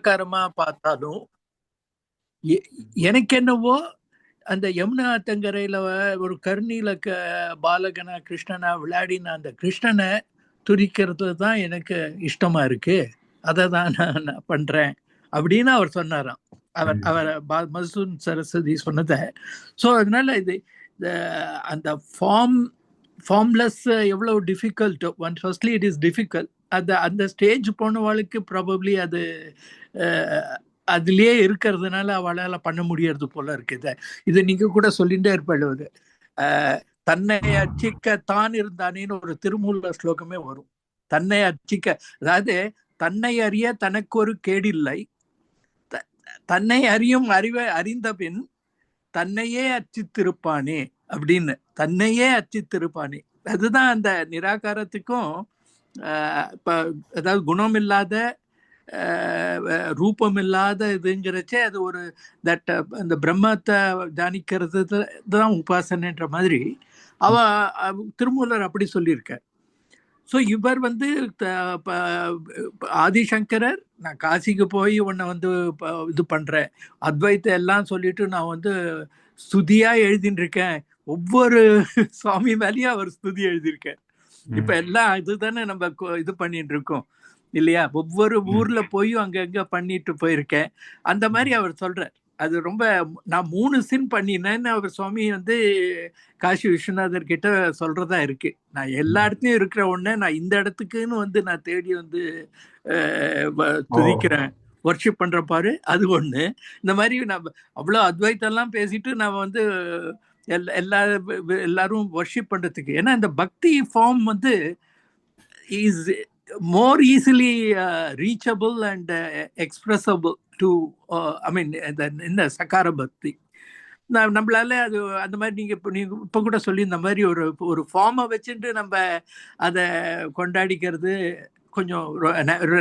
நிராகாரமா பார்த்தாலும் எனக்கு என்னவோ அந்த யமுனா ஆத்தங்கரையில ஒரு கருணீல பாலகனா கிருஷ்ணனா விளையாடின அந்த கிருஷ்ணனை துதிக்கிறது தான் எனக்கு இஷ்டமா இருக்கு, அதை தான் நான் பண்றேன் அப்படின்னு அவர் சொன்னாராம். அவர் மதுசூன் சரஸ்வதி சொன்னதை. ஸோ அதனால இது அந்த ஃபார்ம்லெஸ் எவ்வளவு difficult, firstly it is difficult. அந்த ஸ்டேஜ் போனவாளுக்கு ப்ராபப்ளி அது அதுலயே இருக்கிறதுனால அவளால பண்ண முடியறது போல இருக்குது. இது நீங்க கூட சொல்லிட்டே இருப்பாள், தன்னை அர்ச்சிக்க தான் இருந்தானேன்னு ஒரு திருமூல ஸ்லோகமே வரும். தன்னை அர்ச்சிக்க, அதாவது தன்னை அறிய தனக்கு ஒரு கேடில்லை, தன்னை அறியும் அறிவை அறிந்த பின் தன்னையே அர்ச்சித்திருப்பானே அப்படின்னு, தன்னையே அர்ச்சித்திருப்பானே. அதுதான் அந்த நிராகாரத்துக்கும் இப்ப அதாவது குணம் இல்லாத ரூபம் இல்லாத இதுங்கிறச்சே அது ஒரு தட் அந்த பிரம்மத்தை தியானிக்கிறது தான் உபாசனைன்ற மாதிரி அவ திருமூலர் அப்படி சொல்லியிருக்க. ஸோ இவர் ஆதிசங்கரர் நான் காசிக்கு போய் உன்னை இது பண்றேன், அத்வைத்தை எல்லாம் சொல்லிட்டு நான் ஸ்துதியா எழுதின்னு இருக்கேன், ஒவ்வொரு சுவாமி மேலேயும் அவர் ஸ்துதி எழுதியிருக்கார். இப்ப எல்லாம் இதுதானே நம்ம இது பண்ணிட்டு இருக்கோம் இல்லையா? ஒவ்வொரு ஊர்ல போய் அங்க பண்ணிட்டு போயிருக்கேன். அந்த மாதிரி அவர் சொல்றார். அது ரொம்ப நான் 3 சின் பண்ணினேன்னு அவர் சுவாமி காசி விஸ்வநாதர் கிட்ட சொல்றதா இருக்கு. நான் எல்லா இடத்துலயும் இருக்கிற உடனே நான் இந்த இடத்துக்குன்னு நான் தேடி துதிக்கிறேன், வர்ஷிப் பண்ற பாரு, அது ஒண்ணு. இந்த மாதிரி நான் அவ்வளவு அத்வைத்தெல்லாம் பேசிட்டு நான் எல்லாரும் வர்ஷிப் பண்றதுக்கு, ஏன்னா இந்த பக்தி form is more easily reachable and expressible to இந்த சகார பக்தி. நம்மளால அது அந்த மாதிரி நீங்க இப்ப கூட சொல்லி இந்த மாதிரி ஒரு ஃபார்மை வச்சுட்டு நம்ம அதை கொண்டாடிக்கிறது கொஞ்சம்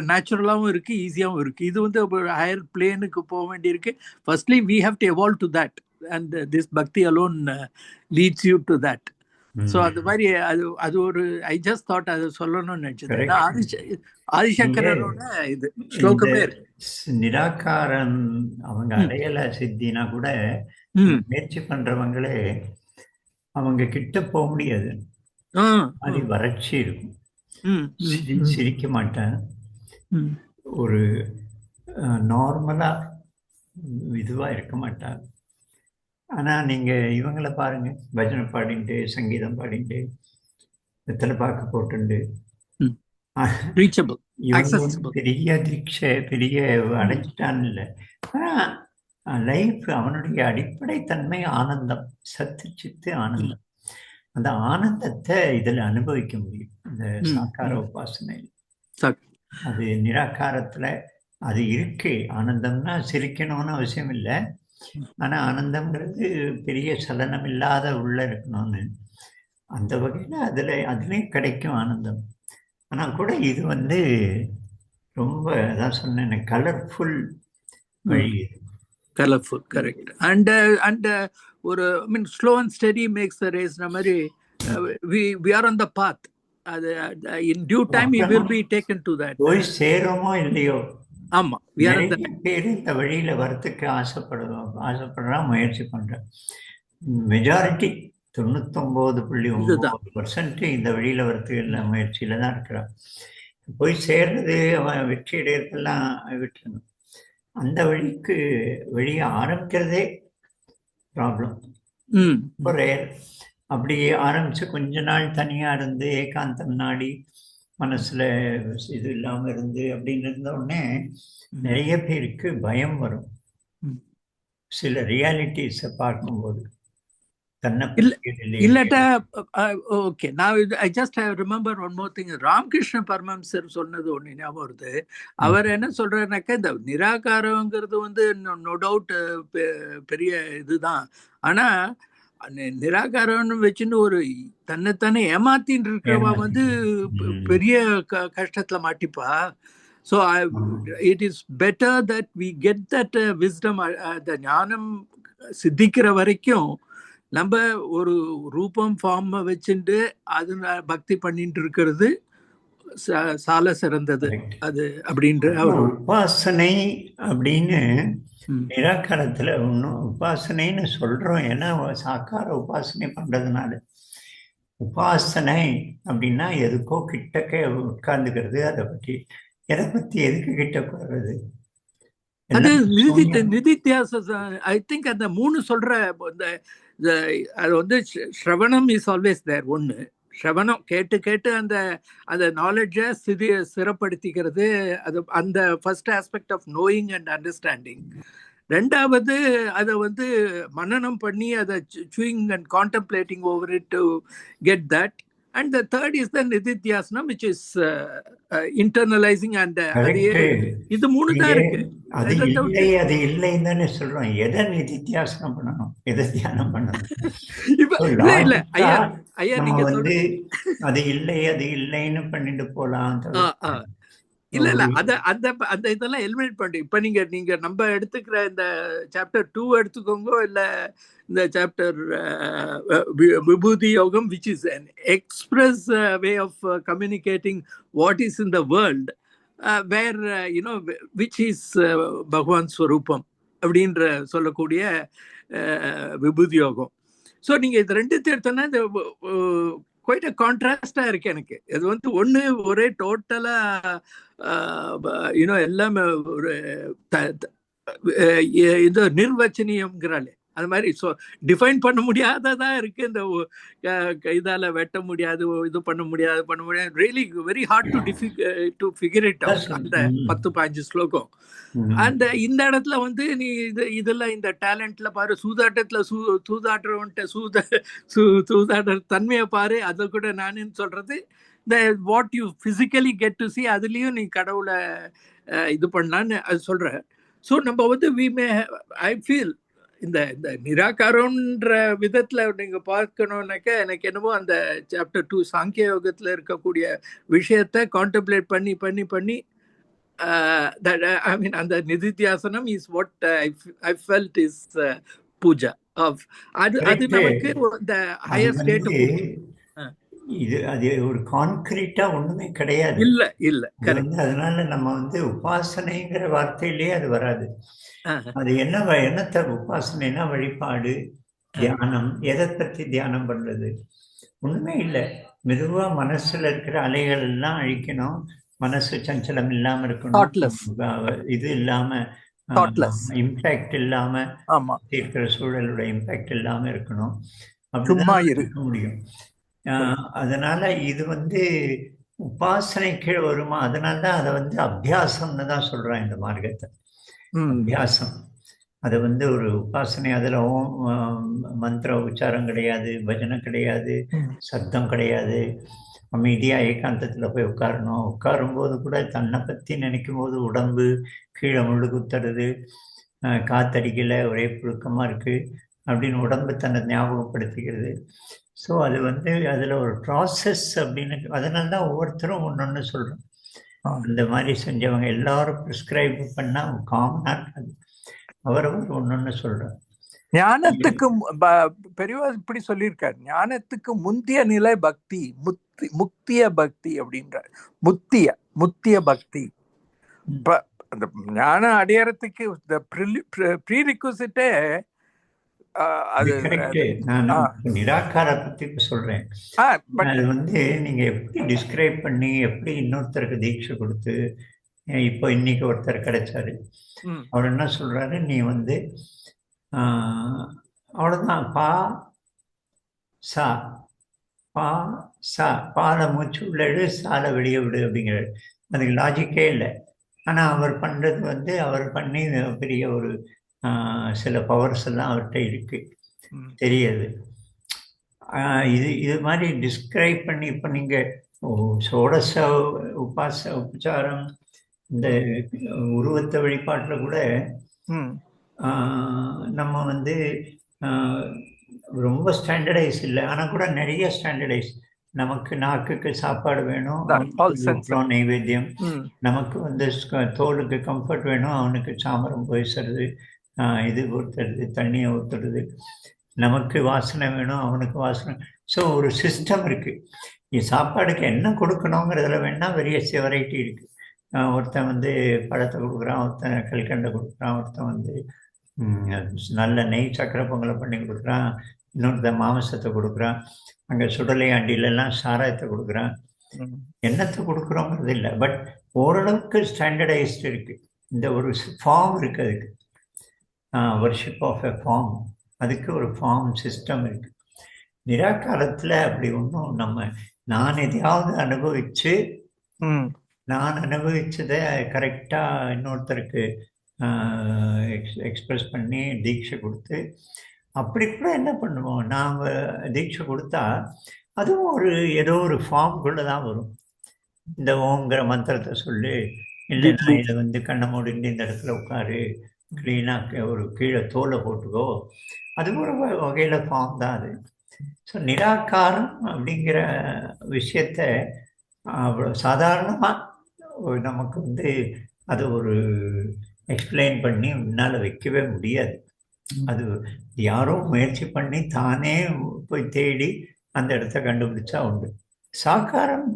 நேச்சுரலாகவும் இருக்கு, ஈஸியாகவும் இருக்கு. இது ஒரு ஹையர் பிளேனுக்கு போக வேண்டியிருக்கு. Firstly we have to evolve to that and this bhakti alone leads you to that. So அது மாதிரி அது ஒரு ஐ ஜஸ்ட் தாட் அதை சொல்லணும்னு நினைச்சது. ஆதிசங்கரோட இது ஸ்லோகமே நிராகாரம் அவங்க அடையல சித்தினா கூட முயற்சி பண்றவங்களே அவங்க கிட்ட போக முடியாது, அது வறட்சி இருக்கும், சிரிக்க மாட்டேன், ஒரு நார்மலா இதுவா இருக்க மாட்டாங்க. ஆனால் நீங்கள் இவங்களை பாருங்க, பஜனை பாடிட்டு சங்கீதம் பாடிட்டு வெத்தலை பாக்கு போட்டுண்டு பெரிய தீட்சை பெரிய அடைச்சிட்டான்னு இல்லை. ஆனால் லைஃப் அவனுடைய அடிப்படை தன்மை ஆனந்தம், சத்து சித்து ஆனந்தம். அந்த ஆனந்தத்தை இதில் அனுபவிக்க முடியும் இந்த சாக்கார உபாசனையில். அது நிராகாரத்தில் அது இருக்கு. ஆனந்தம்னா சிரிக்கணும்னு அவசியம் இல்லை, ஆனா ஆனந்தம்ங்கிறது பெரிய சலனம் இல்லாத உள்ள இருக்கணும்னு, அந்த வகையில அதுலயும் கிடைக்கும் ஆனந்தம். ஆனா கூட இது ரொம்ப அதான் சொன்னேன், கலர்ஃபுல் வழி. Colourful, correct. அண்ட் ஒரு slow and steady makes the race மாதிரி we are on the path. அது in due time we will be taken to that. போய் சேருமோ இல்லையோ, ஆமா, பேர் இந்த வழியில வரத்துக்கு ஆசைப்படுறா, முயற்சி பண்றேன். மெஜாரிட்டி 99.9% இந்த வழியில வரத்துக்கு இல்லை முயற்சியில தான் இருக்கிறான். போய் சேர்றது அவன் வெற்றி அடையறதெல்லாம் விட்டுருணும். அந்த வழியை ஆரம்பிக்கிறதே ப்ராப்ளம். அப்படி ஆரம்பிச்சு கொஞ்ச நாள் தனியா இருந்து ஏகாந்தம் நாடி மனசுல இது இல்லாம இருந்து அப்படின்னு இருந்த உடனே நிறைய பேருக்கு பயம் வரும் சில ரியாலிட்டிஸை பார்க்கும்போது. இல்லட்டா ஓகே, நான் I just remember one more thing. Ramakrishna பரமஹம்சர் சொன்னது ஒண்ணு ஞாபகம் வருது. அவர் என்ன சொல்றாருனாக்கா, இந்த நிராகாரங்கிறது நோ டவுட் பெரிய இதுதான், ஆனா நிராகாரம்னு வச்சுன்னு ஒரு தன்னைத்தானே ஏமாத்தின்னு இருக்கிறவா பெரிய கஷ்டத்துல மாட்டிப்பா. So it is better that we get that wisdom, the ஞானம் சித்திக்கிற வரைக்கும் நம்ம ஒரு ரூபம் ஃபார்ம் வச்சுட்டு அது பக்தி பண்ணிட்டு இருக்கிறது சால சிறந்தது அது அப்படின்ற உபாசனை அப்படின்னு நிராகாரத்துல ஒன்றும் உபாசனைன்னு சொல்றோம். ஏன்னா சாக்கார உபாசனை பண்றதுனால. உபாசனை அப்படின்னா எதுக்கோ கிட்டக்க உட்கார்ந்துக்கிறது. அதை பற்றி எதை பத்தி எதுக்கு கிட்ட போறது? அது நிதித்தியாச ஐ திங்க் அந்த 3 சொல்ற அது வந்து ஸ்ரவணம் இஸ் ஆல்வேஸ் தேர். ஒன்று ஸ்ரவணம் கேட்டு கேட்டு அந்த அந்த நாலேஜை சிறப்படுத்திக்கிறது, அது அந்த first aspect of knowing and understanding. ரெண்டாவது அதை வந்து மனனம் பண்ணி அதை chewing and contemplating over it to get that. And the third is the nididhyasana, which is internalizing and இது 3 தான் இருக்கு. அது இல்லை அது இல்லைன்னு தானே சொல்றோம். எதை நிதித்தியாசனம் பண்ணணும், எதை தியானம் பண்ணணும்? இல்ல ஐயா ஐயா நீங்க வந்து அது இல்லை அது இல்லைன்னு பண்ணிட்டு போலாம். இல்ல இல்ல அந்த அந்த அந்த இதெல்லாம் எலிமினேட் பண்ணி இப்ப நீங்க நம்ம எடுத்துக்கிற இந்த சாப்டர் 2 எடுத்துக்கோங்க, இல்ல இந்த சாப்டர் விபூதி யோகம், which is an express way of communicating what is in the world, where which is பகவான் ஸ்வரூபம் அப்படின்ற சொல்லக்கூடிய விபூதி யோகம். ஸோ நீங்க இது 2 எடுத்தோன்னா இந்த குவைட் அ கான்ட்ராஸ்டா இருக்கு எனக்கு. இது வந்து ஒன்று ஒரே டோட்டலா எல்லாமே ஒரு இது நிர்வச்சனியம்ங்கிறாளே அது மாதிரி டிஃபைன் பண்ண முடியாததா இருக்கு. இந்த இதால வெட்ட முடியாது, இது பண்ண முடியாது really very hard to figure it out அந்த 10-15 ஸ்லோகம். அந்த இந்த இடத்துல வந்து நீ இதெல்லாம் இந்த டேலண்ட்ல பாரு, சூதாட்டத்துல சூதாடுறவன்ட்ட சூதாடுற தன்மையை பாரு, அதை கூட நான் சொல்றது இந்த what you physically get to C, அதுலயும் நீ கடவுளை இது பண்ணலான்னு அது சொல்ற. ஸோ நம்ம வந்து ஐ ஃபீல் இந்த நிராகாரம்ன்ற விதத்துல நீங்க பார்க்கணும்னாக்க எனக்கு என்னவோ அந்த சாப்டர் 2 சாங்கிய யோகத்துல இருக்கக்கூடிய விஷயத்தை கான்டம்ப்ளேட் பண்ணி பண்ணி பண்ணி I mean, and the nididhyasanam is what I felt is puja of. அது நமக்கு the higher state of இது அது ஒரு கான்கிரீட்டா ஒண்ணுமே கிடையாது. இல்ல அதனால நம்ம வந்து உபாசனைங்கிற வார்த்தையிலேயே அது வராது. அது என்னத்த உபாசனைனா வழிபாடு, தியானம். எதை பத்தி தியானம் பண்றது? ஒண்ணுமே இல்லை. மெதுவா மனசுல இருக்கிற அலைகள் எல்லாம் அழிக்கணும், மனசு சஞ்சலம் இல்லாம இருக்கணும், இது இல்லாம இம்பாக்ட் இல்லாம இருக்கிற சூழலோட இம்பாக்ட் இல்லாம இருக்கணும், அப்படிதான் இருக்க முடியும். அதனால இது வந்து உபாசனை கீழே வருமா? அதனால்தான் அதை வந்து அபியாசம்னு தான் சொல்றான் இந்த மார்க்கத்தை. அபியாசம் அது வந்து ஒரு உபாசனை. அதுல மந்திர உச்சாரம் கிடையாது, பஜனை கிடையாது, சத்தம் கிடையாது. அமைதியா ஏகாந்தத்துல போய் உட்காரணும். உட்காரும் போது கூட தன்னை பத்தி நினைக்கும் போது உடம்பு கீழே முள்ளு குத்துறது, காத்தடிக்கல, ஒரே புழுக்கமா இருக்கு அப்படின்னு உடம்பு தன்னை ஞாபகப்படுத்திக்கிறது. ஸோ அது வந்து அதுல ஒரு ப்ராசஸ் அப்படின்னு. அதனால்தான் ஒவ்வொருத்தரும் ஒன்னொன்னு சொல்றோம். அந்த மாதிரி செஞ்சவங்க எல்லாரும் ப்ரிஸ்கிரைப் பண்ணா காமனா இருக்காது, அவரவர் ஒன்னொன்னு சொல்றோம். ஞானத்துக்கு பெரியவா இப்படி சொல்லியிருக்காரு, ஞானத்துக்கு முந்திய நிலை பக்தி, முக்திய பக்தி அப்படின்ற முத்திய பக்தி. அந்த ஞானம் அடையறதுக்கு ப்ரீரிக்விசிட்டே அது. நிராகார பத்தி சொல்றேன். அது வந்து நீங்க எப்படி டிஸ்கிரைப் பண்ணி எப்படி இன்னொருத்தருக்கு தீட்சை கொடுத்து, இப்போ இன்னைக்கு ஒருத்தர் கிடைச்சாரு, அவர் என்ன சொல்றாரு, நீ வந்து அவ்வளவுதான் பா சா பாலை மூச்சு உள்ள எடு, சாலை வெளியே விடு அப்படிங்கிறாரு. அதுக்கு லாஜிக்கே இல்லை. ஆனா அவர் பண்றது வந்து அவர் பண்ணி பெரிய ஒரு சில பவர்ஸ் எல்லாம் அவர்கிட்ட இருக்கு, தெரியாது. இது மாதிரி டிஸ்கிரைப் பண்ணி இப்போ நீங்க சோடச உபச்சாரம், இந்த உருவத்தை வழிபாட்டுல கூட நம்ம வந்து ரொம்ப ஸ்டாண்டர்டைஸ் இல்லை, ஆனா கூட நிறைய ஸ்டாண்டர்டைஸ். நமக்கு நாக்குக்கு சாப்பாடு வேணும், நைவேத்தியம். நமக்கு வந்து தோலுக்கு கம்ஃபர்ட் வேணும், அவனுக்கு சாமரம் போயிடுறது, இது ஊற்றுறது, தண்ணியை ஊற்றுறது. நமக்கு வாசனை வேணும், அவனுக்கு வாசனை. ஸோ ஒரு சிஸ்டம் இருக்கு. சாப்பாடுக்கு என்ன கொடுக்கணுங்கிறதுல வேணால் வெரியஸ் வெரைட்டி இருக்குது. ஒருத்தன் வந்து பழத்தை கொடுக்குறான், ஒருத்தன் கல்கண்டை கொடுக்குறான், ஒருத்தன் வந்து நல்ல நெய் சக்கரை பொங்கலை பண்ணி கொடுக்குறான், இன்னொருத்தன் மாமிசத்தை கொடுக்குறான், அங்கே சுடலை அண்டிலெல்லாம் சாராயத்தை கொடுக்குறான். என்னத்தை கொடுக்குறோங்கிறது இல்லை, பட் ஓரளவுக்கு ஸ்டாண்டர்டைஸ்டு இருக்குது. இந்த ஒரு ஃபார்ம் இருக்குது, அதுக்கு வர்ஷிப் ஆஃப் எ ஃபார்ம், அதுக்கு ஒரு ஃபார்ம் சிஸ்டம் இருக்குது. நிராகாரத்தில் அப்படி ஒன்றும் நான் எதையாவது அனுபவித்து நான் அனுபவிச்சதை கரெக்டாக இன்னொருத்தருக்கு எக்ஸ்பிரஸ் பண்ணி தீட்சை கொடுத்து அப்படி கூட என்ன பண்ணுவோம், நாங்கள் தீட்சை கொடுத்தா அதுவும் ஏதோ ஒரு ஃபார்ம்குள்ளே தான் வரும். இந்த ஓங்கிற மந்திரத்தை சொல்லி, இல்லைன்னா இதை வந்து கண்ணை மூடிட்டு இந்த இடத்துல உட்காரு, க்ளீனாக ஒரு கீழே தோலை போட்டுக்கோ, அது ஒரு வகையில் ஃபார்ம் தான் அது. ஸோ நிராகாரம் அப்படிங்கிற விஷயத்த அவ்வளோ சாதாரணமாக நமக்கு வந்து அது ஒரு எக்ஸ்பிளைன் பண்ணி முன்னால் வைக்கவே முடியாது. அது யாரோ முயற்சி பண்ணி தானே போய் தேடி அந்த இடத்த கண்டுபிடிச்சா உண்டு. சாக்காரம்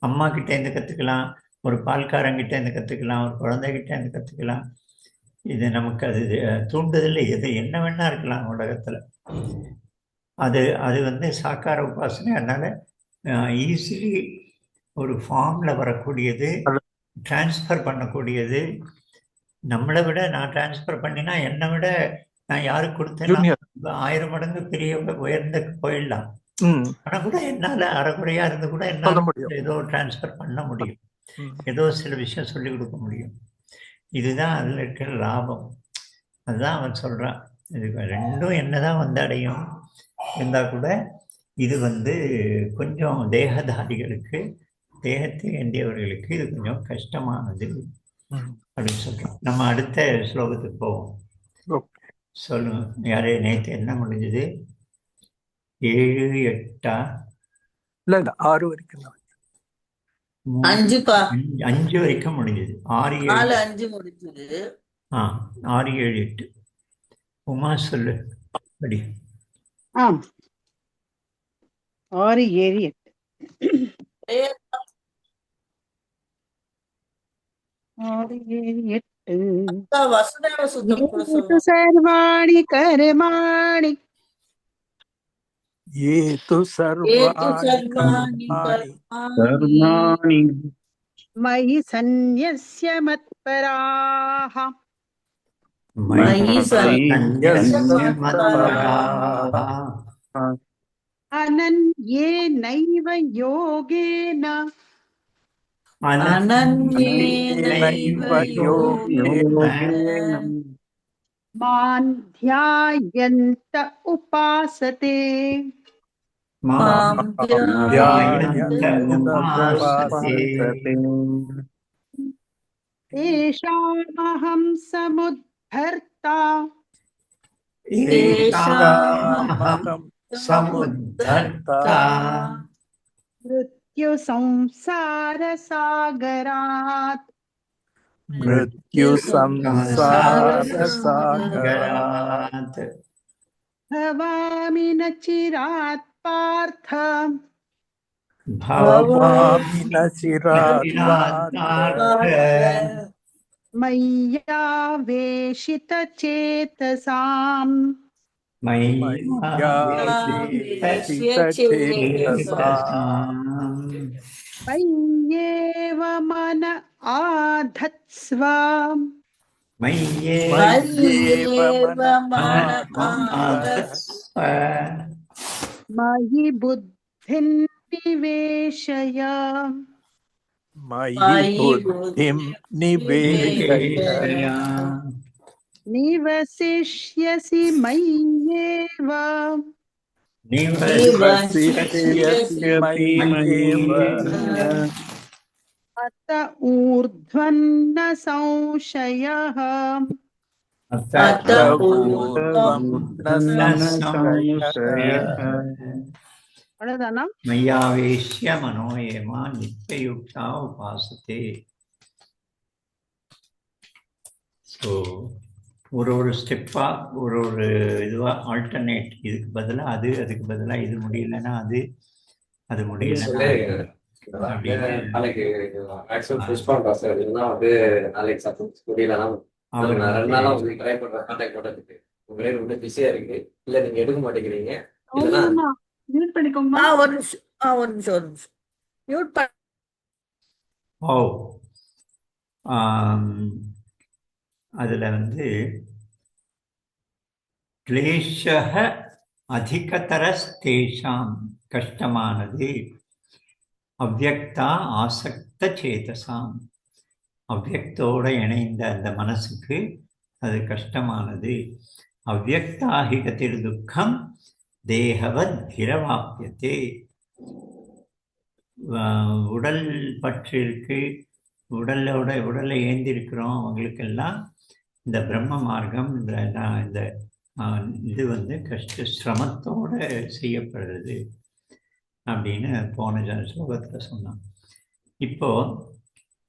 அம்மா கிட்டேருந்து கற்றுக்கலாம், ஒரு பால்காரங்கிட்டேருந்து கற்றுக்கலாம், ஒரு குழந்தைகிட்டேருந்து கற்றுக்கலாம். இது நமக்கு அது தூண்டுதல் எது என்ன வேணா இருக்கலாம் உலகத்தில். அது வந்து சாக்கார உபாசனை. அதனால் ஈஸிலி ஒரு ஃபார்மில் வரக்கூடியது, டிரான்ஸ்ஃபர் பண்ணக்கூடியது. நம்மளை விட நான் டிரான்ஸ்ஃபர் பண்ணினா என்னை விட நான் யாருக்கு கொடுத்தேன்னா 1000 மடங்கு பெரிய உயர்ந்த போயிடலாம். ஆனால் கூட என்னால் அரைக்குறையாக இருந்து கூட என்னால் ஏதோ டிரான்ஸ்ஃபர் பண்ண முடியும், ஏதோ சில விஷயம் சொல்லிக் கொடுக்க முடியும். இதுதான் அதில் இருக்கிற லாபம். அதுதான் அவன் சொல்கிறான். இது ரெண்டும் என்னதான் வந்து அடையும் இருந்தால் கூட இது வந்து கொஞ்சம் தேகதாரிகளுக்கு, தேகத்தை வேண்டியவர்களுக்கு இது கொஞ்சம் கஷ்டமானது அப்படின்னு சொல்கிறோம். நம்ம அடுத்த ஸ்லோகத்துக்கு போவோம். சொல்லுங்க, யாரே நேற்று என்ன முடிஞ்சது? 7, 8 இல்லை 6 வரைக்கும் 5 வரைக்கும் முடிஞ்சது. 6, 7 முடிஞ்சது. 6, 7, 8. உமா சொல்லு படி. 6, 7, 8. 6, 7, 8. सर्वाणि कर्माणि ये तो सर्वाणि मयि सन्न्यस्य मत्पराः अनन्येनैव योगेन मां ध्यायन्त उपासते तेषामहं समुद्धर्ता मृत्यु संसारसागरात् भवामि न चिरात् पार्थ मय्यावेशितचेतसाम् मय्येव मन आधत्स्व मयि बुद्धिं निवेशय निवसिष्यसि मय्येव अत ऊर्ध्वन्न संशयः அவ்வளவுதானா? மய்யாவேஷ்ய மனோயமா நித்தியயுக்தா உபாசத்தே. ஸோ ஒரு ஸ்டெப்பாக ஒரு இதுவாக ஆல்டர்னேட், இதுக்கு பதிலாக அது, அதுக்கு பதிலாக இது முடியலன்னா அது, அது முடியல நாளைக்கு மேக்ஸிமம் புஷ் பண்றோம் சார். இல்லைன்னா நாளைக்கு சப்போஸ் முடியலன்னா அவர் நான் 2 நாளா உங்களுக்கு ட்ரை பண்றேன் கான்டாக்ட் பண்றதுக்கு. உங்களே ரொம்ப பிஸியா இருக்கு, இல்ல நீங்க எடுக்க மாட்டேங்கிறீங்க. இல்லைன்னா மியூட் பண்ணிக்கோங்க. ஒரு நிமிஷம் மியூட் பண்ண. ஓ அதுல கிளேஷக அதிகதரஸ்தேஷாம் கஷ்டமானது அவ்யக்தா ஆசக்த சேதசாம். அவ்யக்தோட இணைந்த அந்த மனசுக்கு அது கஷ்டமானது. அவ்யக்தாஹிகதிர் துக்கம் தேகவத் பிரவாப்யத்தே. உடல் பற்று இருக்கு, உடலை ஏந்திருக்கிறோம். அவங்களுக்கெல்லாம் இந்த பிரம்ம மார்க்கம் இந்த இது சிரமத்தோட செய்யப்படுறது அப்படின்னு போன ஸ்லோகத்தில் சொன்னான். இப்போ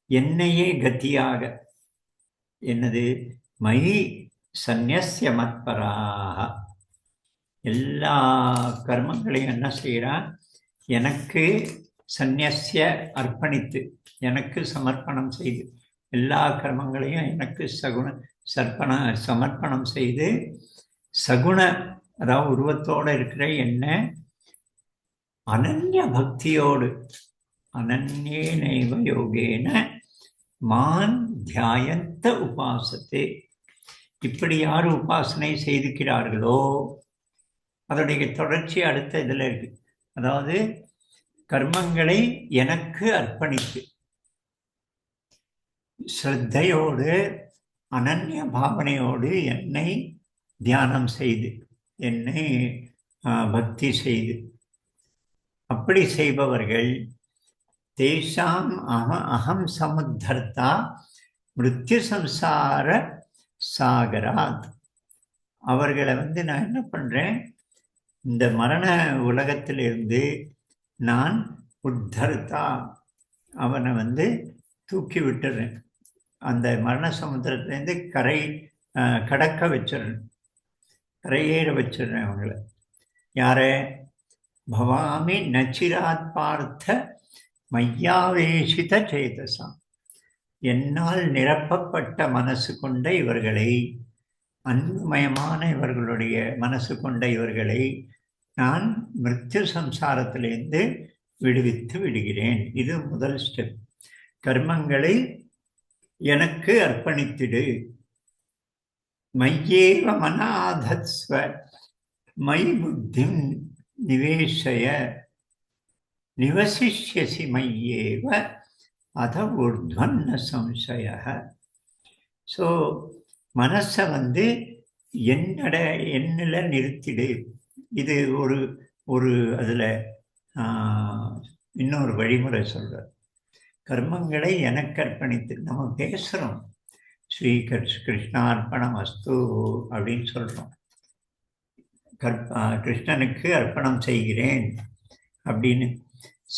என்னையே கத்தியாக என்னது மயி சந்நிய மத்பராக எல்லா கர்மங்களையும் என்ன செய்கிறான், எனக்கு சந்நிய அர்ப்பணித்து எனக்கு சமர்ப்பணம் செய்து எல்லா கர்மங்களையும் எனக்கு சமர்ப்பணம் செய்து சகுண அதாவது உருவத்தோடு இருக்கிற என்ன அனன்ய பக்தியோடு அனன்யேனைவ யோகேன மான் தியாயந்த உபாசத்தே. இப்படி யார் உபாசனை செய்திருக்கிறார்களோ அதனுடைய தொடர்ச்சி அடுத்த இதில் இருக்கு. அதாவது கர்மங்களை எனக்கு அர்ப்பணித்து ஸ்ரத்தையோடு அனன்ய பாவனையோடு என்னை தியானம் செய்து என்னை பக்தி செய்து அப்படி செய்பவர்கள் தேஷாம் அகம் சமுத்தர்த்தா மிருத்யு சம்சார சாகராத். அவர்களை நான் என்ன பண்ணுறேன், இந்த மரண உலகத்திலிருந்து நான் உத்தர்த்தா அவனை தூக்கி விட்டுறேன். அந்த மரண சமுத்திரத்திலேருந்து கடக்க வச்சிடுறேன், கரையேற வச்சிடுறேன் அவங்கள. யாரை? பவாமி நச்சிராத் பார்த்த மையாவேஷித சேதசாம். என்னால் நிரப்பப்பட்ட மனசு கொண்ட இவர்களை, அன்புமயமான இவர்களுடைய மனசு கொண்ட இவர்களை நான் மிருத்யு சம்சாரத்திலிருந்து விடுவித்து விடுகிறேன். இது முதல் ஸ்டெப். கர்மங்களை எனக்கு அர்ப்பணித்திடு. மையேவ மனாதத்ஸ்வ மை புத்திம் நிவேஷய நிவசிஷ்யசி மையேவ அத ஊர்த்வன்ன சம்சய. ஸோ மனசை என்னில் நிறுத்திடு. இது ஒரு அதில் இன்னொரு வழிமுறை சொல்கிறார். கர்மங்களை எனக்கு அர்ப்பணித்து நம்ம பேசுகிறோம், ஸ்ரீ கிருஷ்ணார்ப்பணம் அஸ்து அப்படின்னு சொல்கிறோம். கிருஷ்ணனுக்கு அர்ப்பணம் செய்கிறேன் அப்படின்னு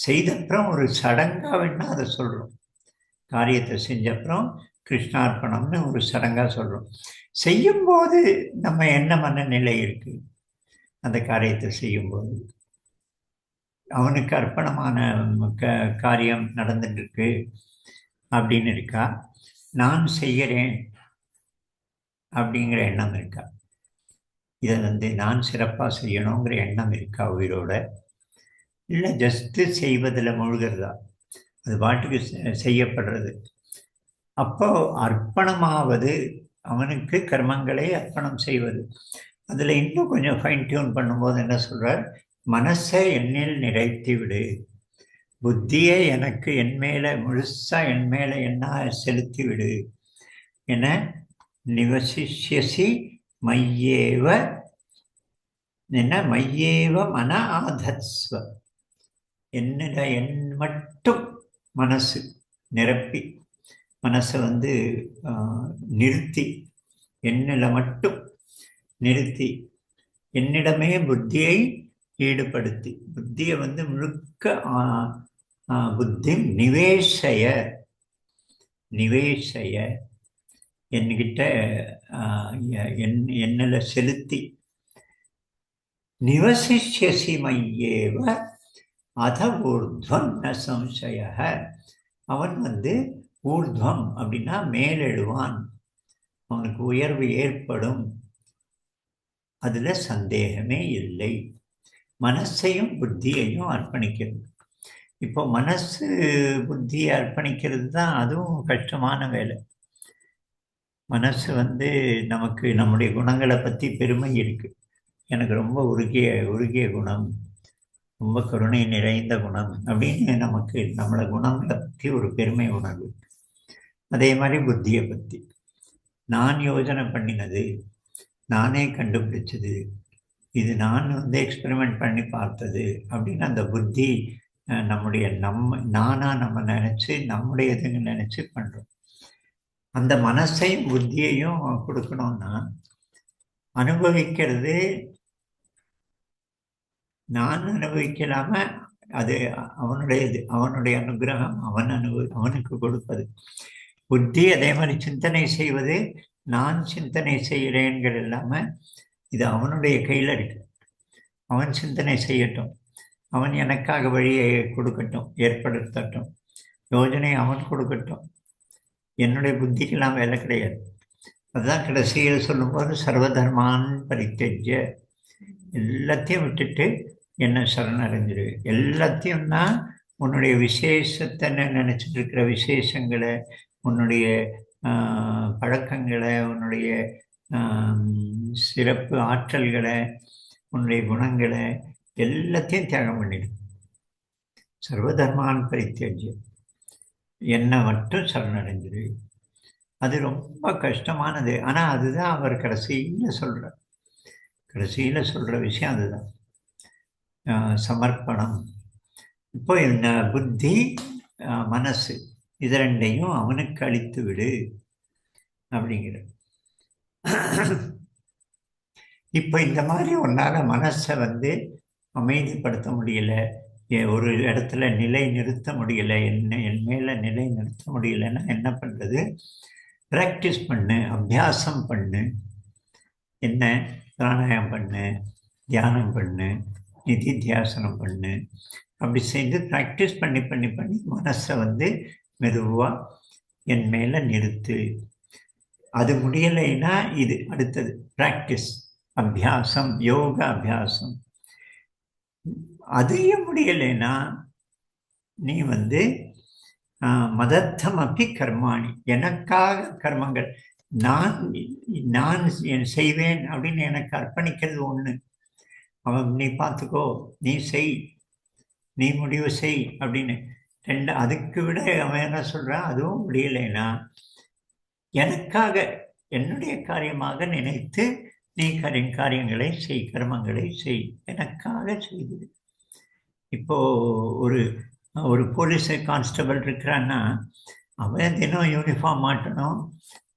செய்தப்புறம் ஒரு சடங்காக வேணா அதை சொல்கிறோம். காரியத்தை செஞ்சப்புறம் கிருஷ்ணார்ப்பணம்னு ஒரு சடங்காக சொல்கிறோம். செய்யும்போது நம்ம என்ன மனநிலை இருக்குது, அந்த காரியத்தை செய்யும்போது அவனுக்கு அர்ப்பணமான காரியம் நடந்துட்டுருக்கு அப்படின்னு இருக்கா, நான் செய்கிறேன் அப்படிங்கிற எண்ணம் இருக்கா, இதை நான் சிறப்பாக செய்யணுங்கிற எண்ணம் இருக்கா உயிரோட, இல்லை ஜஸ்ட்டு செய்வதில் முழுகிறதா, அது பாட்டுக்கு செய்யப்படுறது. அப்போ அர்ப்பணமாவது அவனுக்கு கர்மங்களை அர்ப்பணம் செய்வது. அதில் இன்னும் கொஞ்சம் ஃபைன் டியூன் பண்ணும்போது என்ன சொல்கிறார், மனசை என்னில் நிறைத்து விடு, புத்தியை எனக்கு என் மேலே முழுசாக என் மேலே என்ன செலுத்தி விடு என நிவசிஷ்யசி மையேவ என்ன மையேவ மன ஆதத்ஸ்வ. என் மட்டும் மனசு நிரப்பி மனசை நிறுத்தி என்னில் மட்டும் நிறுத்தி என்னிடமே புத்தியை ஈடுபடுத்தி புத்தியை முழுக்க புத்தி நிவேஷய என்கிட்ட என்னில் செலுத்தி நிவசிஷ்யசி மையேவ அத ஊர்த்வம் ந சம்சய, அவன் ஊர்த்வம் அப்படின்னா மேலெழுவான், அவனுக்கு உயர்வு ஏற்படும், அதுல சந்தேகமே இல்லை. மனசையும் புத்தியையும் அர்ப்பணிக்கிறது. இப்போ மனசு புத்தியை அர்ப்பணிக்கிறது தான் அதுவும் கஷ்டமான வேலை. மனசு நமக்கு நம்முடைய குணங்களை பற்றி பெருமை இருக்கு. எனக்கு ரொம்ப உருகிய குணம், ரொம்ப கருணை நிறைந்த குணம் அப்படின்னு நமக்கு நம்மளை குணங்களை பற்றி ஒரு பெருமை உணர்வு. அதே மாதிரி புத்தியை பற்றி நான் யோசனை பண்ணினது, நானே கண்டுபிடிச்சது, இது நான் எக்ஸ்பெரிமெண்ட் பண்ணி பார்த்தது அப்படின்னு அந்த புத்தி நம்முடைய நம்ம நினைச்சு நம்முடையதுன்னு நினைச்சு பண்றோம். அந்த மனசையும் புத்தியையும் கொடுக்கணும்னா அனுபவிக்கிறது நான் அனுபவிக்கலாம அது அவனுடையது, அவனுடைய அனுகிரகம், அவனுக்கு கொடுப்பது. புத்தி அதே மாதிரி சிந்தனை செய்வது நான் சிந்தனை செய்கிறேன்கள் இல்லாம இது அவனுடைய கையில இருக்கு. அவன் சிந்தனை செய்யட்டும், அவன் எனக்காக வழியை கொடுக்கட்டும், ஏற்படுத்தட்டும், யோஜனை அவன் கொடுக்கட்டும், என்னுடைய புத்திக்கெல்லாம் வேலை கிடையாது. அதுதான் கடைசியில் சொல்லும்போது சர்வதர்மான் பரித்தெஜ்ய, எல்லாத்தையும் விட்டுட்டு என்ன சரணடைஞ்சிரு. எல்லாத்தையும்னா உன்னுடைய விசேஷத்தை நினைச்சிட்டு இருக்கிற விசேஷங்களை, உன்னுடைய பழக்கங்களை, உன்னுடைய சிறப்பு ஆற்றல்களை, உன்னுடைய குணங்களை எல்லாத்தையும் தியாகம் பண்ணிடும். சர்வதர்மான் பரித்தேஜ்யம், என்னை மட்டும் சரணடைஞ்சிரு. அது ரொம்ப கஷ்டமானது. ஆனால் அதுதான் அவர் கடைசியில் சொல்கிற விஷயம் அதுதான், சமர்ப்பணம். இப்போ இந்த புத்தி மனசு இது ரெண்டையும் அவனுக்கு அளித்து விடு அப்படிங்கிற. இப்போ இந்த மாதிரி உன்னால மனசை அமைதிப்படுத்த முடியலை, ஒரு இடத்துல நிலை நிறுத்த முடியலை, என் மேலே நிலை நிறுத்த முடியலைன்னா என்ன பண்ணுறது? ப்ராக்டிஸ் பண்ணு, அபியாசம் பண்ணு. என்ன? பிராணாயாமம் பண்ணு, தியானம் பண்ணு, நிதித்தியாசனம் பண்ணு. அப்படி செய்து ப்ராக்டிஸ் பண்ணி பண்ணி பண்ணி மனசை மெதுவாக என் மேலே நிறுத்து. அது முடியலைன்னா இது அடுத்தது ப்ராக்டிஸ், அபியாசம், யோகா அபியாசம். அதையும் முடியலைன்னா நீ மதத்தம் அப்படி கர்மாணி, எனக்காக கர்மங்கள் நான் செய்வேன் அப்படின்னு எனக்கு அர்ப்பணிக்கிறது ஒன்று. அவன் நீ பார்த்துக்கோ, நீ செய், நீ முடிவு செய் அப்படின்னு ரெண்டு. அதுக்கு விட அவன் என்ன சொல்றான்? அதுவும் முடியலைன்னா எனக்காக என்னுடைய காரியமாக நினைத்து நீ காரியங்களை செய், கர்மங்களை செய், எனக்காக செய்து. இப்போ ஒரு போலீஸ் கான்ஸ்டபிள் இருக்கிறான்னா அவன் தினம் யூனிஃபார்ம் மாட்டணும்,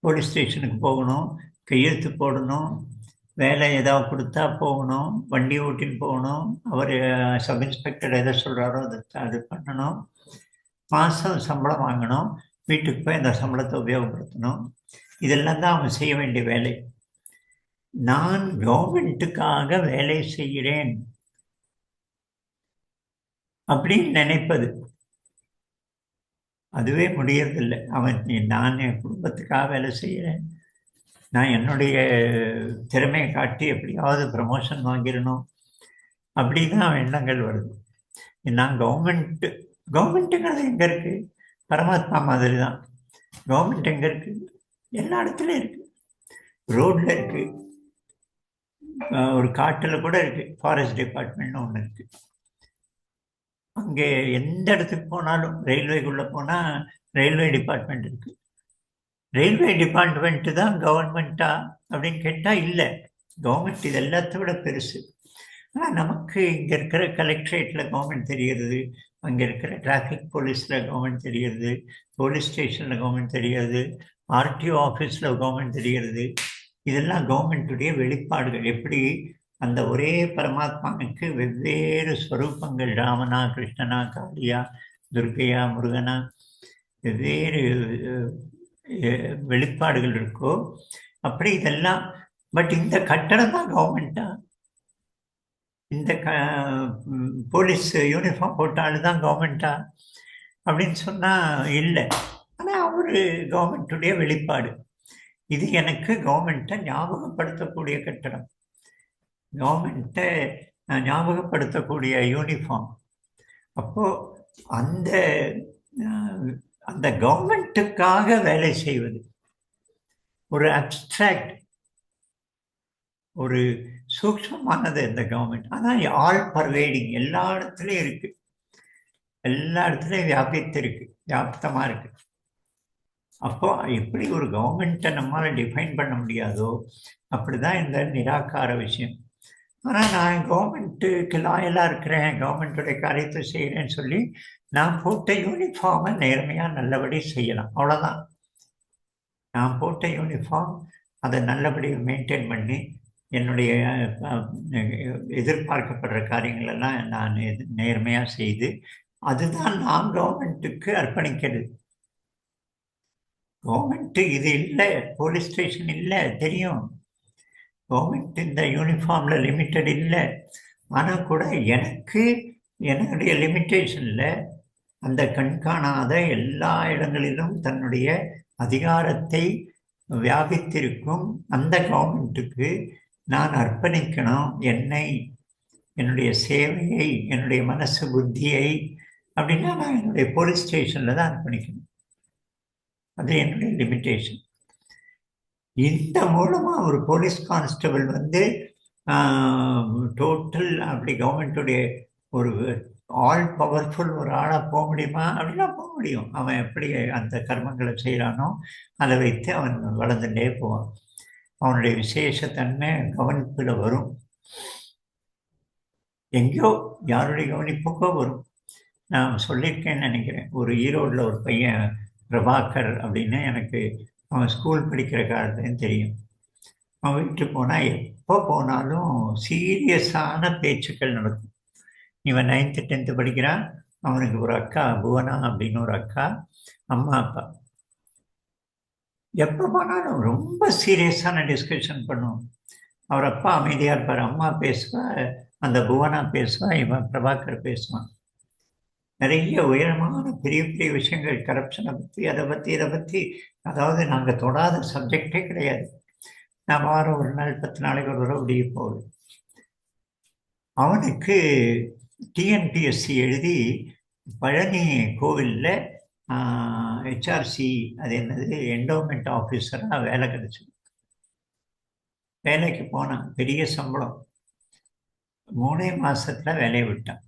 போலீஸ் ஸ்டேஷனுக்கு போகணும், கையெழுத்து போடணும், வேலை ஏதாவது கொடுத்தா போகணும், வண்டி ஓட்டின்னு போகணும், அவர் சப் இன்ஸ்பெக்டர் எதை சொல்கிறாரோ அது பண்ணணும், மாதம் சம்பளம் வாங்கணும், வீட்டுக்கு போய் அந்த சம்பளத்தை உபயோகப்படுத்தணும். இதெல்லாம் தான் அவன் செய்ய வேண்டிய வேலை. நான் கவர்மெண்ட்டுக்காக வேலை செய்கிறேன் அப்படின்னு நினைப்பது அதுவே முடியறதில்லை. நான் என் குடும்பத்துக்காக வேலை செய்கிறேன், நான் என்னுடைய திறமையை காட்டி எப்படியாவது ப்ரமோஷன் வாங்கிடணும் அப்படிதான் எண்ணங்கள் வருது. நான் கவர்மெண்ட்டுங்கிறது எங்கே இருக்குது? பரமாத்மா மாதிரி தான். கவர்மெண்ட் எங்கே இருக்குது? எல்லா இடத்துலையும் இருக்குது. ரோடில் இருக்குது, ஒரு காட்டில் கூட இருக்குது, ஃபாரஸ்ட் டிபார்ட்மெண்ட்னு ஒன்று இருக்குது. அங்கே எந்த இடத்துக்கு போனாலும், ரயில்வேக்குள்ளே போனால் ரயில்வே டிபார்ட்மெண்ட் இருக்குது. ரயில்வே டிபார்ட்மெண்ட்டு தான் கவர்மெண்ட்டா அப்படின்னு கேட்டால் இல்லை, கவர்மெண்ட் இது எல்லாத்த விட பெருசு. ஆனால் நமக்கு இங்கே இருக்கிற கலெக்ட்ரேட்டில் கவர்மெண்ட் தெரிகிறது, அங்கே இருக்கிற டிராஃபிக் போலீஸில் கவர்மெண்ட் தெரிகிறது, போலீஸ் ஸ்டேஷனில் கவர்மெண்ட் தெரிகிறது, ஆர்டிஓ ஆஃபீஸில் கவர்மெண்ட் தெரிகிறது. இதெல்லாம் கவர்மெண்ட்டுடைய வெளிப்பாடுகள். எப்படி அந்த ஒரே பரமாத்மாவுக்கு வெவ்வேறு ஸ்வரூபங்கள், ராமனா, கிருஷ்ணனா, காளியா, துர்கையா, முருகனா, வெவ்வேறு வெளிப்பாடுகள் இருக்கோ அப்படி இதெல்லாம். பட் இந்த கட்டடம் தான் கவர்மெண்ட்டா? இந்த போலீஸ் யூனிஃபார்ம் போட்டாலும் தான் கவர்மெண்ட்டா அப்படின்னு சொன்னால் இல்லை. ஆனால் அவர் கவர்மெண்ட்டுடைய வெளிப்பாடு. இது எனக்கு கவர்மெண்ட்டை ஞாபகப்படுத்தக்கூடிய கட்டடம், கவர்மெண்ட்டை ஞாபகப்படுத்தக்கூடிய யூனிஃபார்ம். அப்போது அந்த அந்த கவர்மெண்ட்டுக்காக வேலை செய்வது ஒரு அப்ஸ்ட்ராக்ட், ஒரு சூக்ஷ்மமானது இந்த கவர்மெண்ட். ஆனால் ஆல் பர்வேடிங், எல்லா இடத்துலையும் இருக்கு, எல்லா இடத்துலையும் வியாப்தமாக இருக்கு. அப்போ எப்படி ஒரு கவர்மெண்ட்டை நம்மளால் டிஃபைன் பண்ண முடியாதோ அப்படிதான் இந்த நிராகார விஷயம். ஆனால் நான் கவர்மெண்ட்டுக்கு லாயலாக இருக்கிறேன், கவர்மெண்ட்டுடைய காரியத்தை செய்கிறேன்னு சொல்லி நான் போட்ட யூனிஃபார்மை நேர்மையாக நல்லபடி செய்யலாம், அவ்வளோதான். நான் போட்ட யூனிஃபார்ம் அதை நல்லபடி மெயின்டைன் பண்ணி என்னுடைய எதிர்பார்க்கப்படுற காரியங்களெல்லாம் நான் நேர்மையாக செய்து, அதுதான் நான் கவர்மெண்ட்டுக்கு அர்ப்பணிக்கிறது. கவர்மெண்ட்டு இது இல்லை, போலீஸ் ஸ்டேஷன் இல்லை, தெரியும். கவர்மெண்ட் இந்த யூனிஃபார்மில் லிமிட்டட் இல்லை. ஆனால் கூட எனக்கு என்னுடைய லிமிட்டேஷனில் அந்த கண்காணாத எல்லா இடங்களிலும் தன்னுடைய அதிகாரத்தை வியாபித்திருக்கும் அந்த கவர்மெண்ட்டுக்கு நான் அர்ப்பணிக்கணும் என்னை, என்னுடைய சேவையை, என்னுடைய மனசு புத்தியை. அப்படின்னா நான் என்னுடைய போலீஸ் ஸ்டேஷனில் தான் அர்ப்பணிக்கணும். அது என்னுடைய லிமிட்டேஷன். இந்த மூலமாக ஒரு போலீஸ் கான்ஸ்டபிள் டோட்டல் அப்படி கவர்மெண்ட்டுடைய ஒரு ஆல் பவர்ஃபுல் ஒரு ஆளாக போக முடியுமா? அப்படின்னா போக முடியும். அவன் எப்படி அந்த கர்மங்களை செய்கிறானோ அதை வைத்து அவன் வளர்ந்துட்டே போவான். அவனுடைய விசேஷத்தன்மை கவனிப்பில் வரும், எங்கேயோ யாருடைய கவனிப்புக்கோ வரும். நான் சொல்லியிருக்கேன்னு நினைக்கிறேன். ஒரு ஈரோடில் ஒரு பையன் பிரபாகர் அப்படின்னு, எனக்கு அவன் ஸ்கூல் படிக்கிற காலத்துலேயும் தெரியும். அவன் வீட்டுக்கு போனால் எப்போ போனாலும் சீரியஸான பேச்சுக்கள் நடக்கும். இவன் 9th 10th படிக்கிறான். அவனுக்கு ஒரு அக்கா புவனா அப்படின்னு ஒரு அக்கா, அம்மா அப்பா. எப்போ போனாலும் ரொம்ப சீரியஸான டிஸ்கஷன் பண்ணுவோம். அவர் அப்பா அமைதியாக இருப்பார், அம்மா பேசுவா, அந்த புவனா பேசுவா, இவன் பிரபாகர் பேசுவான். நிறைய உயரமான பெரிய பெரிய விஷயங்கள், கரப்ஷனை பற்றி, அதை பற்றி, இதை பற்றி, அதாவது நாங்கள் தொடாத சப்ஜெக்டே கிடையாது. நான் வாரம் ஒரு நாள் 10 நாளைக்கு ஒரு தடவை அப்படியே போகுது. அவனுக்கு டிஎன்பிஎஸ்சி எழுதி பழனி கோவிலில் ஹெச்ஆர்சி, அது என்னது, என்டோமெண்ட் ஆஃபீஸராக வேலை கிடைச்சது. வேலைக்கு போனான், பெரிய சம்பளம். 3 மாதத்தில் வேலையை விட்டான்.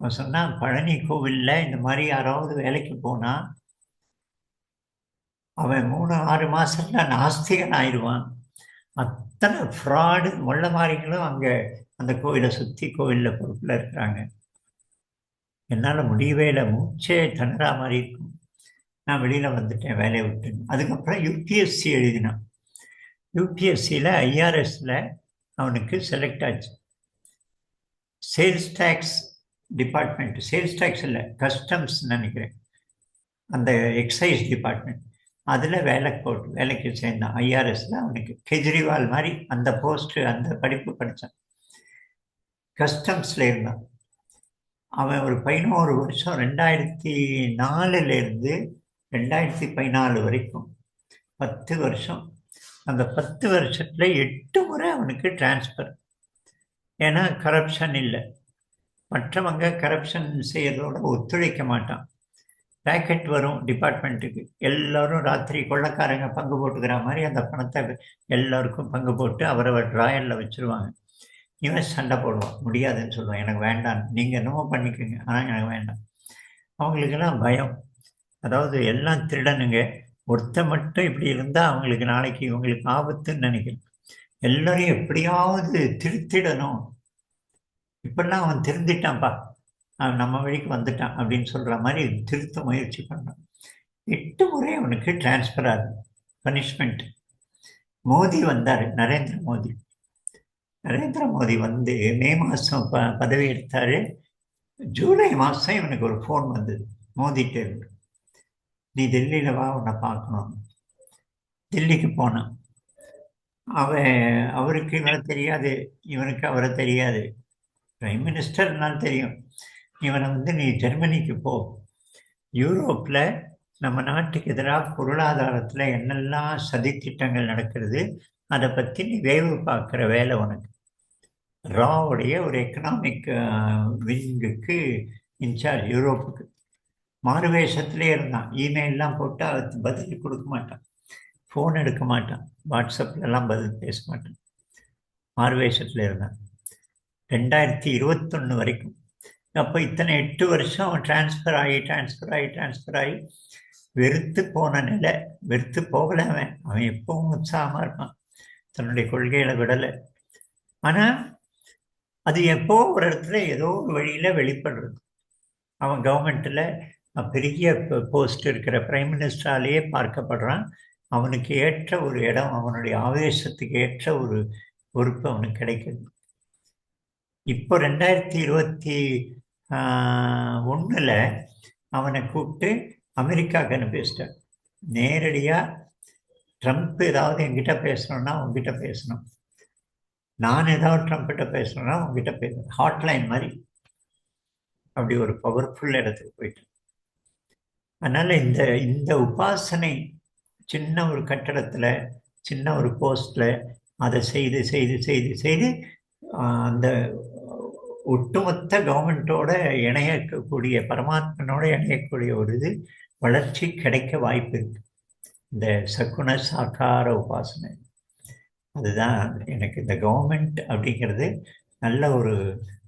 அவன் சொன்னான், பழனி கோவிலில் இந்த மாதிரி யாராவது வேலைக்கு போனால் அவன் 3-6 மாதத்தில் நாஸ்திகன் ஆயிடுவான். அத்தனை ஃப்ராடு மொள்ள மாதிரிகளும் அங்கே அந்த கோவிலை சுற்றி கோவிலில் பொறுப்பில் இருக்கிறாங்க. என்னால் முடியவே இல்லை, மூச்சே திணறா மாதிரி இருக்கும். நான் வெளியில் வந்துட்டேன், வேலையை விட்டேன். அதுக்கப்புறம் யூபிஎஸ்சி எழுதினான். யூபிஎஸ்சியில் ஐஆர்எஸில் அவனுக்கு செலக்ட் ஆச்சு. Sales tax department, sales tax இல்லை, கஸ்டம்ஸ் நினைக்கிறேன், அந்த எக்ஸைஸ் டிபார்ட்மெண்ட், அதில் வேலைக்கு சேர்ந்தான். ஐஆர்எஸில் அவனுக்கு கெஜ்ரிவால் மாதிரி அந்த போஸ்ட்டு, அந்த படிப்பு படித்தான். கஸ்டம்ஸில் இருந்தான் அவன் ஒரு 11 வருஷம். 2004 2014 வரைக்கும் 10 வருஷம். அந்த 10 வருஷத்தில் 8 முறை அவனுக்கு டிரான்ஸ்ஃபர். ஏன்னா கரப்ஷன் இல்லை, மற்றவங்க கரப்ஷன் செய்யறதோட ஒத்துழைக்க மாட்டான். பேக்கெட் வரும் டிபார்ட்மெண்ட்டுக்கு, எல்லோரும் ராத்திரி கொள்ளைக்காரங்க பங்கு போட்டுக்கிற மாதிரி அந்த பணத்தை எல்லோருக்கும் பங்கு போட்டு அவரவர் ட்ராயரில் வச்சுருவாங்க. இவன் சண்டை போடுவான், முடியாதுன்னு சொல்லுவான், எனக்கு வேண்டாம், நீங்கள் என்னமோ பண்ணிக்கோங்க, ஆனால் எனக்கு வேண்டாம். அவங்களுக்கெல்லாம் பயம். அதாவது எல்லாம் திருடனுங்க, ஒருத்த மட்டும் இப்படி இருந்தால் அவங்களுக்கு நாளைக்கு இவங்களுக்கு ஆபத்துன்னு நினைக்கிறேன். எல்லோரையும் எப்படியாவது திருத்திடணும். இப்பெல்லாம் அவன் திருந்திட்டான்ப்பா, அவன் நம்ம வழிக்கு வந்துட்டான் அப்படின்னு சொல்கிற மாதிரி திருத்த முயற்சி பண்ணான். 8 முறை அவனுக்கு டிரான்ஸ்ஃபர் ஆகுது, பனிஷ்மெண்ட். மோடி வந்தார், நரேந்திர மோடி வந்து மே மாதம் பதவி எடுத்தார். ஜூலை மாதம் இவனுக்கு ஒரு ஃபோன் வந்தது மோடிட்டே இருந்து, நீ டெல்லியில் வா, உன்னை பார்க்கணும். டெல்லிக்கு போனான். அவருக்கு இவனை தெரியாது, இவனுக்கு அவரை தெரியாது. பிரைம் மினிஸ்டர்னால் தெரியும். இவனை நீ ஜெர்மனிக்கு போ, யூரோப்பில் நம்ம நாட்டுக்கு எதிராக பொருளாதாரத்தில் என்னெல்லாம் சதித்திட்டங்கள் நடக்கிறது அதை பற்றி நீ வேவு பார்க்குற வேலை உனக்கு. ராவுடைய ஒரு எக்கனாமிக் விங்குக்கு இன்சார்ஜ் யூரோப்புக்கு. மாறுவேஷத்திலே இருந்தான். இமெயிலெலாம் போட்டு அதுக்கு பதில் கொடுக்க மாட்டான், ஃபோன் எடுக்க மாட்டான், வாட்ஸ்அப்லலாம் பதில் பேச மாட்டான். மாறுவேஷத்தில் இருந்தான் 2021 வரைக்கும். அப்போ இத்தனை 8 வருஷம் அவன் டிரான்ஸ்ஃபர் ஆகி வெறுத்து போன நிலை. வெறுத்து போகலை, அவன் எப்பவும் உற்சாகமாக இருப்பான், தன்னுடைய கொள்கைகளை விடலை. ஆனால் அது எப்போ ஒரு இடத்துல ஏதோ ஒரு வழியில் வெளிப்படுறது. அவன் கவர்மெண்ட்டில் பெரிய போஸ்ட் இருக்கிற பிரைம் மினிஸ்டராலேயே பார்க்கப்படுறான். அவனுக்கு ஏற்ற ஒரு இடம், அவனுடைய ஆவேசத்துக்கு ஏற்ற ஒரு பொறுப்பு அவனுக்கு கிடைக்குது. இப்போ 2021 அவனை கூப்பிட்டு அமெரிக்காவுக்கு அனுப்பிச்சிட்டார். நேரடியாக ட்ரம்ப் ஏதாவது என்கிட்ட பேசணும்னா உங்ககிட்ட பேசணும், நான் ஏதாவது ட்ரம்ப்கிட்ட பேசணும்னா உங்ககிட்ட பேசணும், ஹாட்லைன் மாதிரி. அப்படி ஒரு பவர்ஃபுல் இடத்துக்கு போயிட்டு. அதனால் இந்த உபாசனை சின்ன ஒரு கட்டடத்தில் சின்ன ஒரு போஸ்டில் அதை செய்து செய்து செய்து செய்து அந்த ஒட்டுமொத்த கவர்மெண்ட்டோட இணையக்கூடிய, பரமாத்மனோட இணையக்கூடிய ஒரு இது வளர்ச்சி கிடைக்க வாய்ப்பு இருக்கு. இந்த சகுண சாக்கார உபாசனை அதுதான் எனக்கு இந்த கவர்மெண்ட் அப்படிங்கிறது நல்ல ஒரு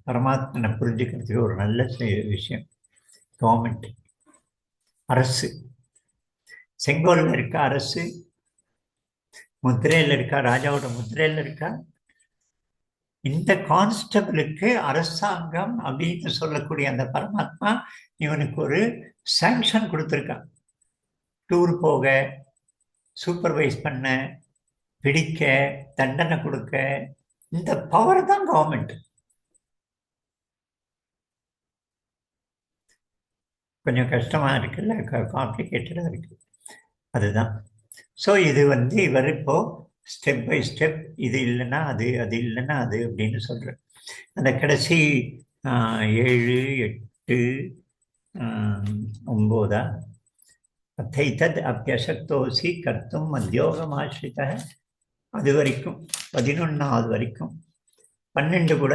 பரமாத்மனை புரிஞ்சுக்கிறதுக்கு ஒரு நல்ல விஷயம். கவர்மெண்ட், அரசு, செங்கோலில் இருக்க அரசு, முத்திரையில் இருக்கா, ராஜாவோட முத்திரையில் இருக்கா. இந்த கான்ஸ்டபிளுக்கு அரசாங்கம் அப்படின்னு சொல்லக்கூடிய அந்த பரமாத்மா இவனுக்கு ஒரு சாங்ஷன் கொடுத்துருக்கான். டூர் போக, சூப்பர்வைஸ் பண்ண, பிடிக்க, தண்டனை கொடுக்க, இந்த பவர் தான் கவர்மெண்ட். கொஞ்சம் கஷ்டமா இருக்குல்ல, காம்ப்ளிகேட்டடா இருக்கு. அதுதான். ஸோ இது இவர் இப்போ ஸ்டெப் பை ஸ்டெப், இது இல்லைன்னா அது, அது இல்லைன்னா அது அப்படின்னு சொல்கிறேன். அந்த கடைசி 7, 8, 9 அத்தைத்தத் அப்பியசக்தோசி கர்த்தும் மத்தியோகமாஸ்ரித, அது வரைக்கும் 11வது வரைக்கும் 12 கூட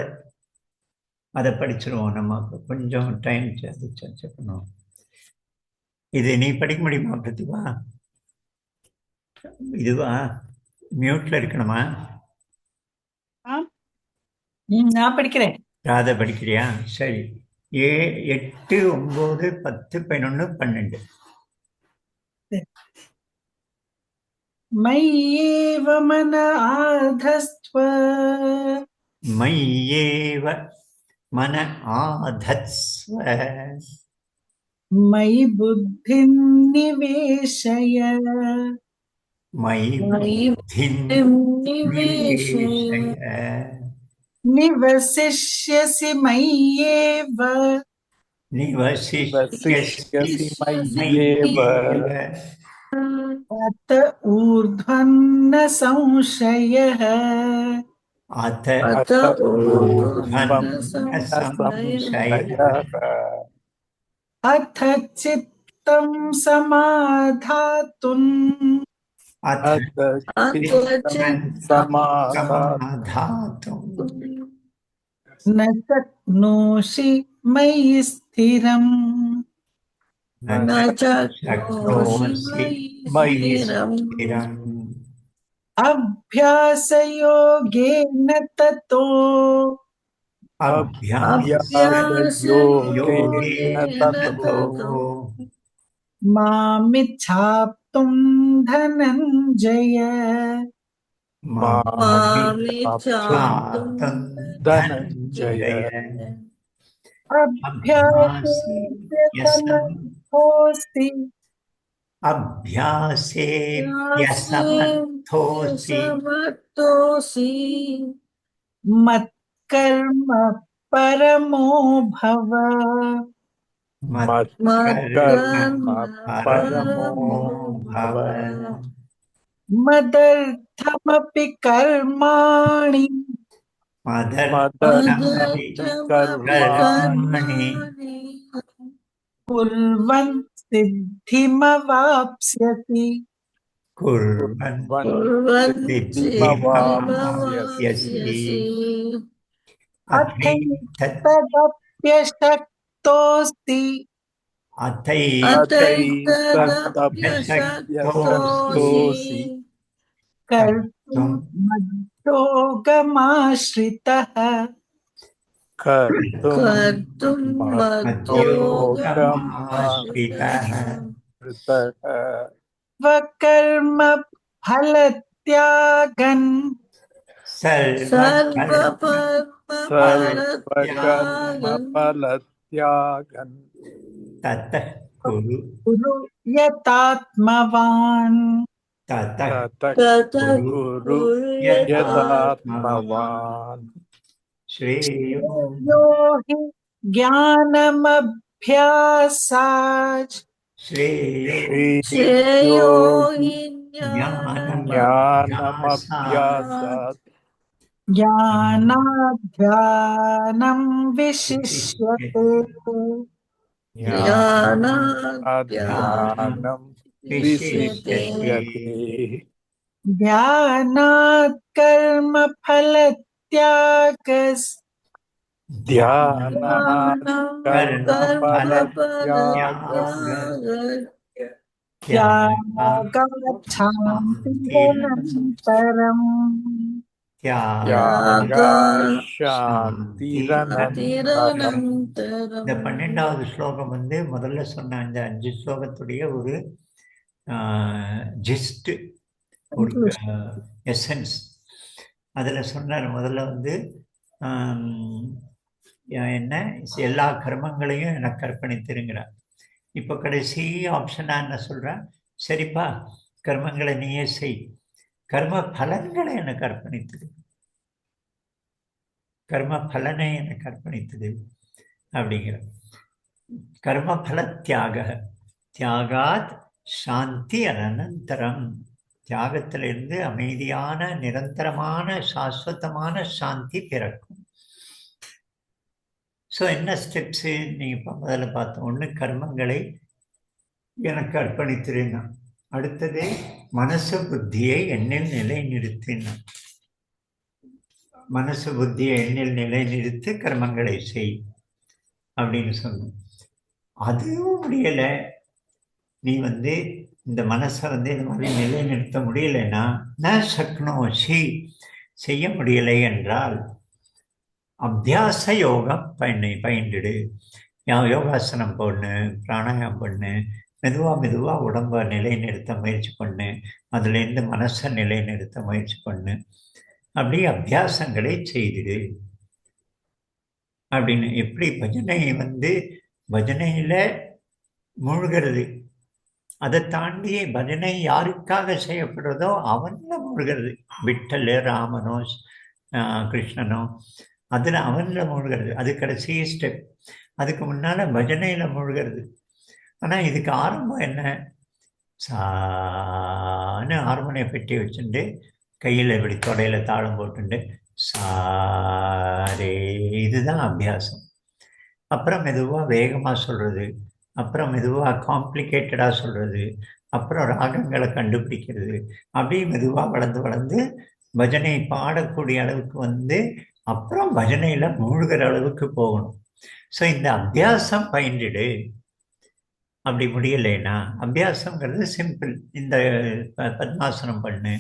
அதை படிச்சிருவோம். நம்ம கொஞ்சம் டைம் சர்ச்சை பண்ணுவோம். இது நீ படிக்க முடியுமா பிரதிபா? இதுவா மியூட்ல இருக்கணுமா? நான் படிக்கிறேன். ராதா படிக்கிறியா? சரி. 8, 9, 10, 11, 12. मय्येव मन आधस्त्व, मय्येव मन आधत्स्व, मयि बुद्धिं निवेशय, मयि बुद्धिं निवेशय, निवसिष्यसि मय्येव, निवसिष्यसि मय्येव, अत ऊर्ध्वन्न संशयः, अथ ऊर्ध्वन्न संशयः, अथ चित्तं समाधातुं, अथ चित्तं समाधातुं न शक्नोषि मयि स्थिरम्, न शक्नोषि मयि स्थिरम्। अभ्यासयोगेन ततो, अभ्यासयोगेन ततो मामिच्छाप्तुं धनञ्जय, मामिच्छाप्तुं धनञ्जय। अभ्यासेऽप्यसमर्थोऽसि, अभ्यासेऽप्यसमर्थोऽसि मत्कर्म परमो भव, मत्कर्म परमो भव। मदर्थमपि कर्माणि मदर्थमपि कर्माणि कुर्वन् सिद्धिमवाप्स्यति कुर्वन् सिद्धिमवाप्स्यसि अथैतदप्यशक्तोऽस्ति अथैतदप्यशक्तोऽस्ति कर्तुं मद्योगमाश्रितः मद्योगमाश्रितः स्वकर्म फलत्यागन् सर्वकर्मफलत्यागन् ततः कुरु कुरु यतात्मवान् ततः कुरु यतात्मवान् श्रेयो यो हि ज्ञानमभ्यासात् श्रेयो ज्ञानमभ्यासात् ज्ञानाध्यानं विशिष्यते ज्ञानाध्यानं विशिष्यते ध्यानात् कर्मफलत्यागस् ध्यानात् कर्मफलत्यागः त्यागात् शान्तिरनन्तरम् शान्तिरनन्तरम् இந்த 12வது ஸ்லோகம் வந்து முதல்ல சொன்ன அந்த 5 ஸ்லோகத்துடைய ஒரு ஜிஸ்ட், ஒரு எசன்ஸ். அதில் சொன்னார் முதல்ல வந்து என்ன, எல்லா கர்மங்களையும் எனக்கு அர்ப்பணித்திருங்கிறார். இப்போ கடைசி ஆப்ஷனா என்ன சொல்கிறேன், சரிப்பா கர்மங்களை நீயே செய், கர்ம பலன்களை எனக்கு அர்ப்பணித்தது, கர்ம பலனை எனக்கு அர்ப்பணித்தது அப்படிங்கிற. கர்ம பல தியாக, தியாகாத் சாந்தி அனந்தரம், தியாகத்திலிருந்து அமைதியான நிரந்தரமான சாஸ்வதமான சாந்தி பிறக்கும். ஸோ என்ன ஸ்டெப்ஸு நீங்கள் இப்போ முதல்ல பார்த்தோம். ஒன்று கர்மங்களை எனக்கு அர்ப்பணித்திருந்தான், அடுத்தது மனசு புத்தியை எண்ணில் நிலை நிறுத்தினான், மனசு புத்தியை எண்ணில் நிலை நிறுத்தி கர்மங்களை செய் அப்படின்னு சொன்னோம். அதுவும் முடியலை, நீ வந்து இந்த மனசை வந்து இந்த மாதிரி நிலைநிறுத்த முடியலைன்னா நான் சக்னோ செய்ய முடியலை என்றால் அபியாச யோகம் பயின்றுடு. யோகாசனம் பண்ணு, பிராணாயாமம் பண்ணு, மெதுவாக உடம்ப நிலைநிறுத்த முயற்சி பண்ணு, அதுலேருந்து மனசை நிலைநிறுத்த முயற்சி பண்ணு, அப்படி அபியாசங்களை செய்திடு அப்படின்னு. எப்படி பஜனை வந்து பஜனையில் மூழ்கிறது, அதை தாண்டி பஜனை யாருக்காக செய்யப்படுறதோ அவனில் மூழ்கிறது, விட்டல் ராமனோ கிருஷ்ணனோ அதில் அவனில் மூழ்கிறது, அது கடைசி ஸ்டெப். அதுக்கு முன்னால் பஜனையில் மூழ்கிறது. ஆனால் இதுக்கு ஆரம்பம் என்ன, சான்னு ஹார்மோனியை பெட்டி வச்சுட்டு கையில் இப்படி தொடையில் தாளம் போட்டுண்டு சாரே, இதுதான் அபியாசம். அப்புறம் மெதுவாக வேகமாக சொல்கிறது, அப்புறம் மெதுவாக காம்ப்ளிகேட்டடாக சொல்கிறது, அப்புறம் ராகங்களை கண்டுபிடிக்கிறது, அப்படியே மெதுவாக வளர்ந்து பஜனை பாடக்கூடிய அளவுக்கு வந்து அப்புறம் பஜனையில் மூழ்கிற அளவுக்கு போகணும். ஸோ இந்த அபியாசம் பயின்றிடு. அப்படி முடியலைன்னா அபியாசங்கிறது சிம்பிள், இந்த பத்மாசனம் பண்ணு,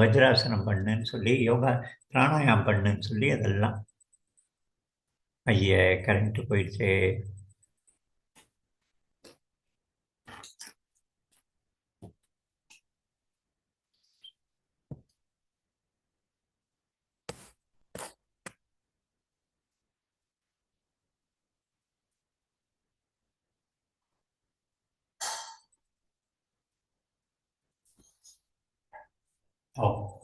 வஜ்ராசனம் பண்ணுன்னு சொல்லி, யோகா பிராணாயாமம் பண்ணுன்னு சொல்லி அதெல்லாம். ஐய கரண்ட் போயிடுச்சு. Oh.